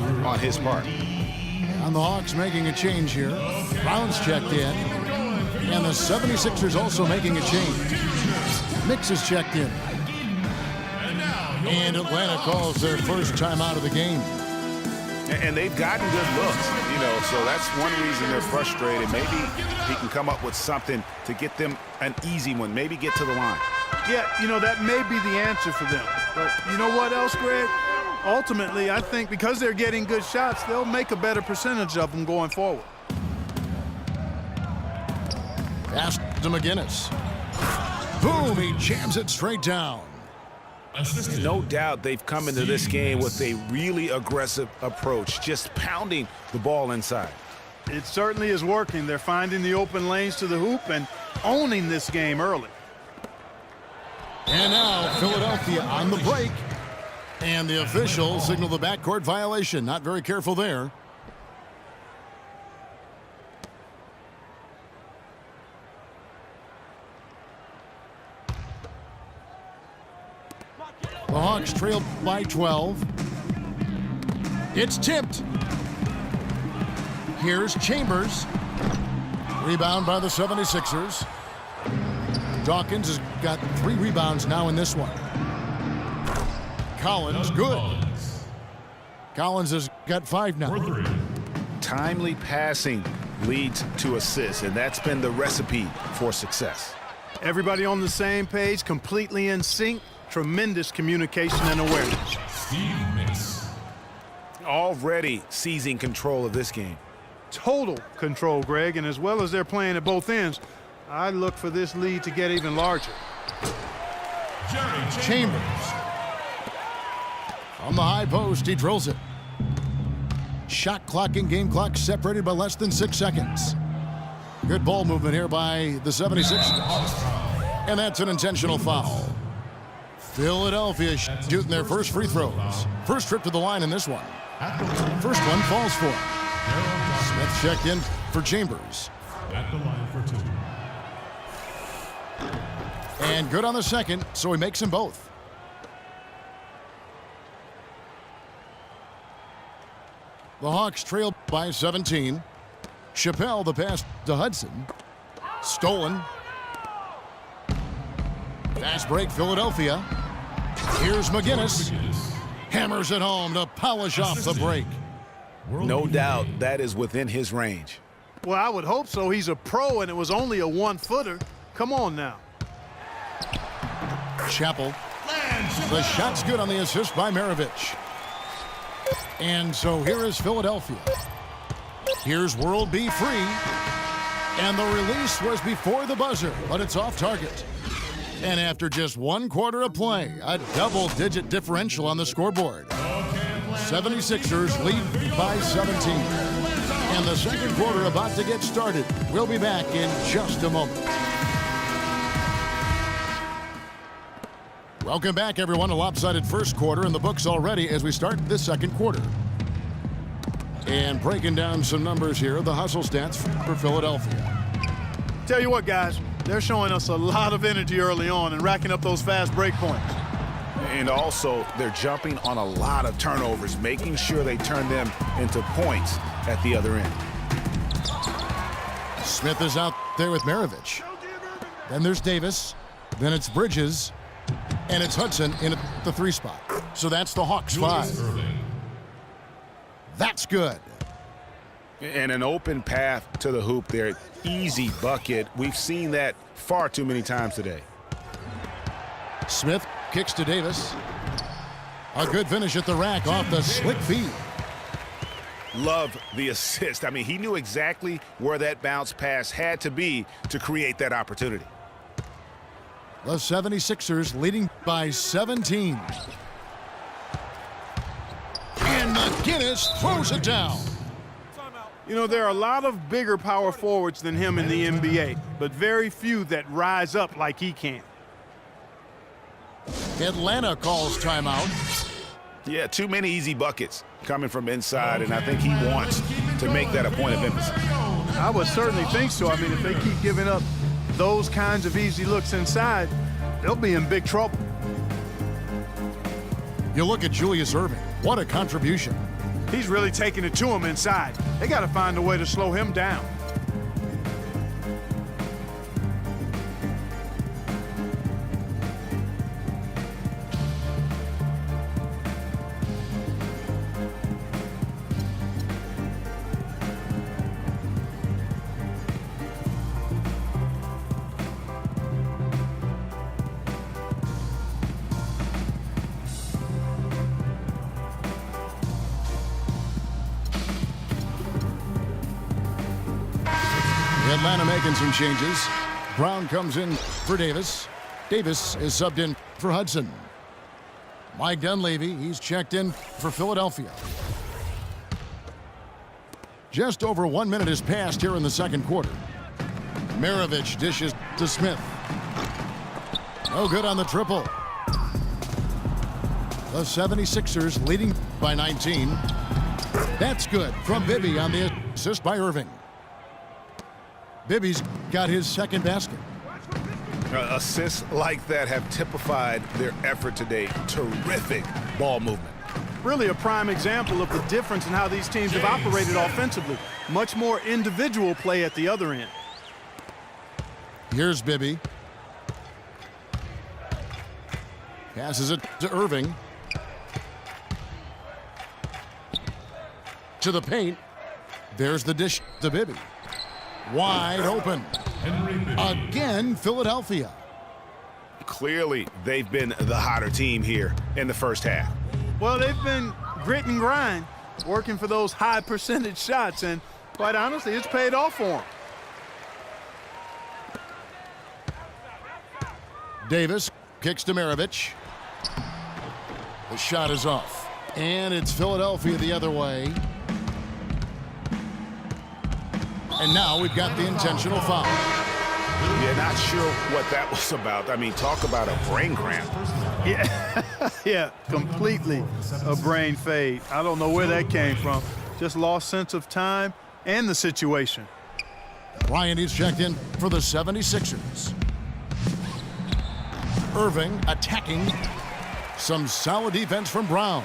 on his part. And the Hawks making a change here. Brown's checked in. And the 76ers also making a change. Mix is checked in. And Atlanta calls their first time out of the game. And they've gotten good looks, so that's one reason they're frustrated. Maybe he can come up with something to get them an easy one, maybe get to the line. Yeah, that may be the answer for them. But you know what else, Greg? Ultimately, I think because they're getting good shots, they'll make a better percentage of them going forward. Pass to McGinnis. Boom, he jams it straight down. No doubt they've come into this game with a really aggressive approach, just pounding the ball inside. It certainly is working. They're finding the open lanes to the hoop and owning this game early. And now Philadelphia on the break. And the official signaled the backcourt violation. Not very careful there. The Hawks trail by 12. It's tipped. Here's Chambers. Rebound by the 76ers. Dawkins has got 3 rebounds now in this one. Collins, good. Collins has got 5 now. Timely passing leads to assists, and that's been the recipe for success. Everybody on the same page, completely in sync. Tremendous communication and awareness. Already seizing control of this game. Total control, Greg, and as well as they're playing at both ends, I look for this lead to get even larger. Chambers. On the high post, he drills it. Shot clock and game clock separated by less than 6 seconds. Good ball movement here by the 76ers. And that's an intentional foul. Philadelphia shooting their first free throws. First trip to the line in this one. First one falls for him. Smith checked in for Chambers. At the line for 2. And good on the second, so he makes them both. The Hawks trail by 17. Chappelle the pass to Hudson. Stolen. Fast break, Philadelphia. Here's McGinnis. Hammers it home to polish off the break. No doubt that is within his range. Well, I would hope so. He's a pro, and it was only a 1-footer. Come on now. Chappell. The shot's good on the assist by Maravich. And so here is Philadelphia. Here's World B free. And the release was before the buzzer, but it's off target. And after just 1 quarter of play, a double-digit differential on the scoreboard. 76ers lead by 17. And the second quarter about to get started. We'll be back in just a moment. Welcome back, everyone. A lopsided first quarter in the books already as we start this second quarter. And breaking down some numbers here, the hustle stats for Philadelphia. Tell you what, guys, they're showing us a lot of energy early on and racking up those fast break points. And also, they're jumping on a lot of turnovers, making sure they turn them into points at the other end. Smith is out there with Maravich. Then there's Davis. Then it's Bridges. And it's Hudson in at the 3 spot. So that's the Hawks 5. That's good. And an open path to the hoop there. Easy bucket. We've seen that far too many times today. Smith kicks to Davis. A good finish at the rack off the slick feed. Love the assist. I mean, he knew exactly where that bounce pass had to be to create that opportunity. The 76ers leading by 17. And McGinnis throws it down. You know, there are a lot of bigger power forwards than him in the NBA, but very few that rise up like he can. Atlanta calls timeout. Yeah, too many easy buckets coming from inside, and I think he wants to make that a point of emphasis. I would certainly think so. I mean, if they keep giving up those kinds of easy looks inside, they'll be in big trouble. You look at Julius Erving. What a contribution. He's really taking it to him inside. They got to find a way to slow him down. Atlanta making some changes. Brown comes in for Davis. Davis is subbed in for Hudson. Mike Dunleavy, he's checked in for Philadelphia. Just over 1 minute has passed here in the second quarter. Maravich dishes to Smith. No good on the triple. The 76ers leading by 19. That's good from Bibby on the assist by Irving. Bibby's got his second basket. Assists like that have typified their effort today. Terrific ball movement. Really a prime example of the difference in how these teams have operated offensively. Much more individual play at the other end. Here's Bibby. Passes it to Irving. To the paint. There's the dish to Bibby. Wide open. Again, Philadelphia. Clearly, they've been the hotter team here in the first half. Well, they've been grit and grind, working for those high percentage shots, and quite honestly, it's paid off for them. Davis kicks to Maravich. The shot is off. And it's Philadelphia the other way. And now we've got the intentional foul. Yeah, not sure what that was about. I mean, talk about a brain cramp. Yeah, completely a brain fade. I don't know where that came from. Just lost sense of time and the situation. Bryant is checked in for the 76ers. Irving attacking. Some solid defense from Brown.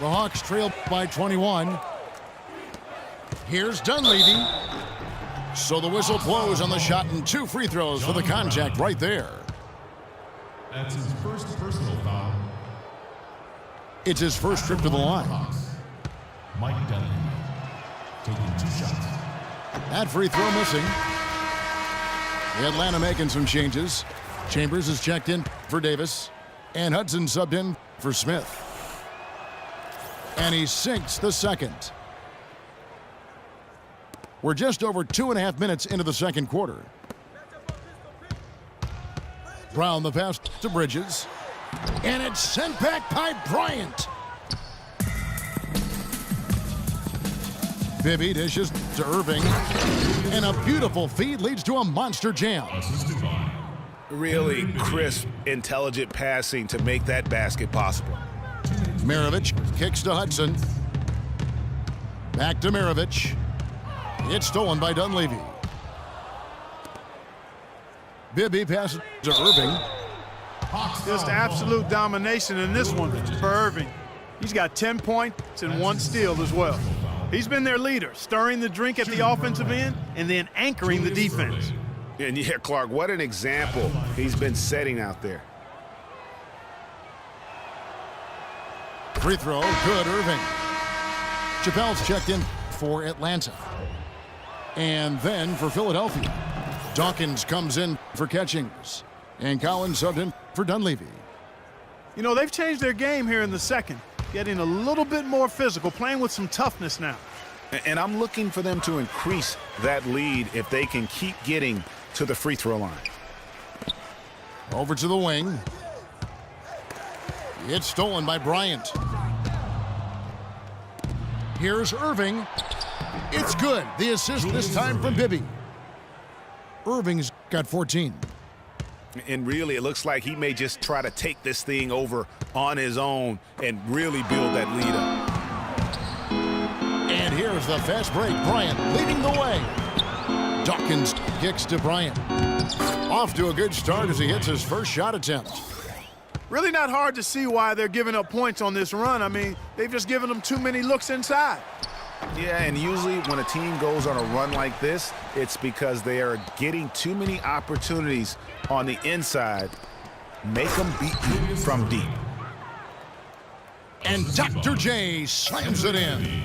The Hawks trail by 21. Here's Dunleavy. So the whistle blows on the shot and 2 free throws for the contact right there. That's his first personal foul. It's his first trip to the line. Mike Dunleavy taking 2 shots. That free throw missing. Atlanta making some changes. Chambers is checked in for Davis. And Hudson subbed in for Smith. And he sinks the second. We're just over 2.5 minutes into the second quarter. Brown the pass to Bridges. And it's sent back by Bryant. Bibby dishes to Irving. And a beautiful feed leads to a monster jam. Really crisp, intelligent passing to make that basket possible. Maravich kicks to Hudson. Back to Maravich. It's stolen by Dunleavy. Bibby passes to Irving. Just absolute domination in this one for Irving. He's got 10 points and 1 steal as well. He's been their leader, stirring the drink at the offensive end and then anchoring the defense. And yeah, Clark, what an example he's been setting out there. Free throw, good, Irving. Chappelle's checked in for Atlanta. And then for Philadelphia, Dawkins comes in for Catchings. And Collins subbed in for Dunleavy. You know, they've changed their game here in the second, getting a little bit more physical, playing with some toughness now. And I'm looking for them to increase that lead if they can keep getting to the free throw line. Over to the wing. It's stolen by Bryant. Here's Irving. It's good. The assist this time from Bibby. Irving's got 14. And really, it looks like he may just try to take this thing over on his own and really build that lead up. And here's the fast break. Bryant leading the way. Dawkins kicks to Bryant. Off to a good start as he hits his first shot attempt. Really not hard to see why they're giving up points on this run. I mean, they've just given them too many looks inside. Yeah, and usually when a team goes on a run like this, it's because they are getting too many opportunities on the inside. Make them beat you from deep. And Dr. J slams it in.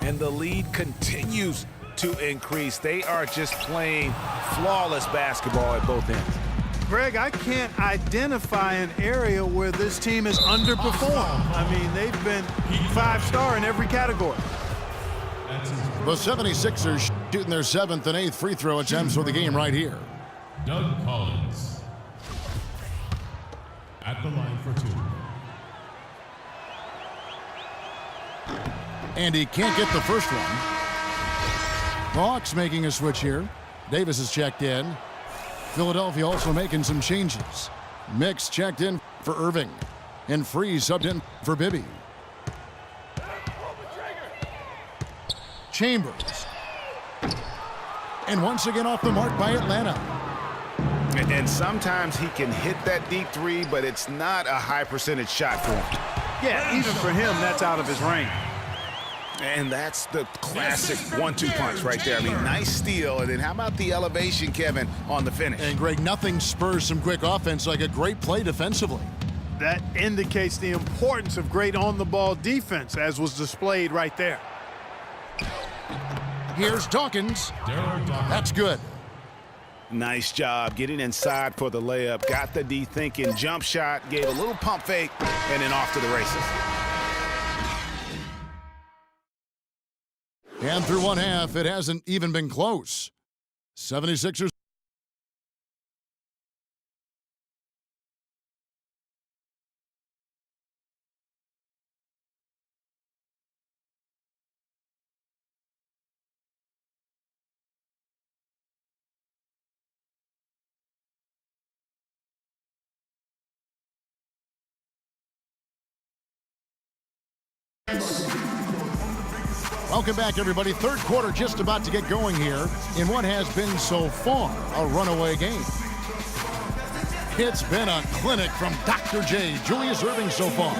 And the lead continues to increase. They are just playing flawless basketball at both ends. Greg, I can't identify an area where this team has underperformed. I mean, they've been 5-star in every category. The 76ers shooting their 7th and 8th free throw attempts for the game right here. Doug Collins at the line for 2. And he can't get the first one. The Hawks making a switch here. Davis is checked in. Philadelphia also making some changes. Mix checked in for Irving. And Freeze subbed in for Bibby. Chambers. And once again off the mark by Atlanta. And sometimes he can hit that deep three, but it's not a high percentage shot for him. Yeah, even for him, that's out of his range. And that's the classic 1-2 punch right there. I mean, nice steal. And then how about the elevation, Kevin, on the finish? And Greg, nothing spurs some quick offense like a great play defensively. That indicates the importance of great on-the-ball defense, as was displayed right there. Here's Dawkins. That's good. Nice job getting inside for the layup. Got the D thinking, jump shot, gave a little pump fake, and then off to the races. And through one half, it hasn't even been close. 76ers. Welcome back, everybody. Third quarter just about to get going here in what has been so far a runaway game. It's been a clinic from Dr. J, Julius Irving so far.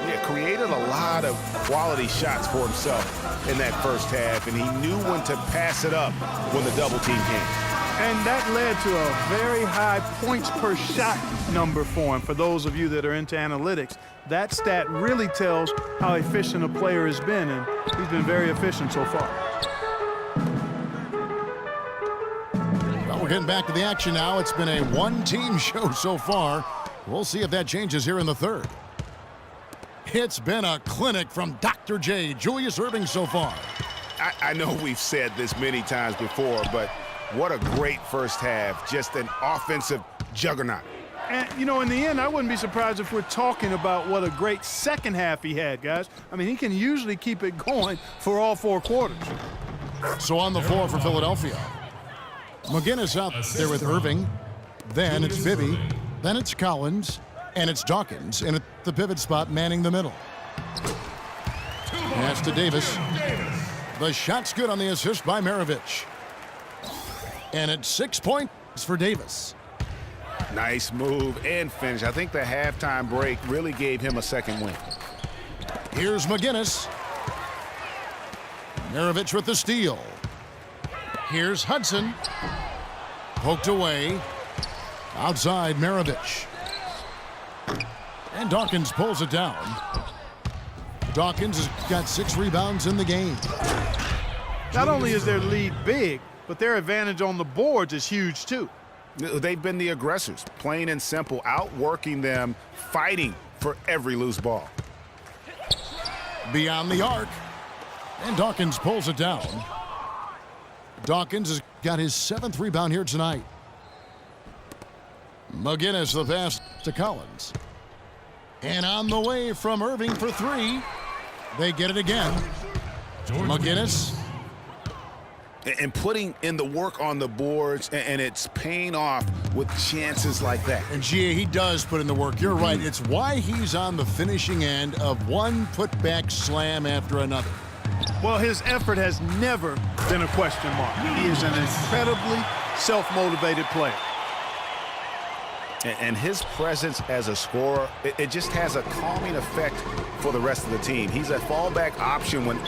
Yeah, created a lot of quality shots for himself in that first half, and he knew when to pass it up when the double team came. And that led to a very high points per shot number for him. For those of you that are into analytics, that stat really tells how efficient a player has been, and he's been very efficient so far. Well, we're getting back to the action now. It's been a one-team show so far. We'll see if that changes here in the third. It's been a clinic from Dr. J, Julius Irving so far. I know we've said this many times before, but what a great first half. Just an offensive juggernaut. And, you know, in the end, I wouldn't be surprised if we're talking about what a great second half he had, guys. I mean, he can usually keep it going for all 4 quarters. So on the floor for Philadelphia. McGinnis out there with Irving. Then it's Bibby. Then it's Collins. And it's Dawkins in at the pivot spot, manning the middle. Pass to Davis. The shot's good on the assist by Maravich. And it's 6 points for Davis. Nice move and finish. I think the halftime break really gave him a second win. Here's McGinnis. Maravich with the steal. Here's Hudson. Poked away. Outside Maravich. And Dawkins pulls it down. Dawkins has got 6 rebounds in the game. Not only is their lead big, but their advantage on the boards is huge too. They've been the aggressors, plain and simple, outworking them, fighting for every loose ball. Beyond the arc. And Dawkins pulls it down. Dawkins has got his 7th rebound here tonight. McGinnis the pass to Collins. And on the way from Irving for 3. They get it again. McGinnis. And putting in the work on the boards, and it's paying off with chances like that. And Gia, he does put in the work. You're right. It's why he's on the finishing end of one putback slam after another. Well, his effort has never been a question mark. He is an incredibly self-motivated player. And his presence as a scorer, it just has a calming effect for the rest of the team. He's a fallback option when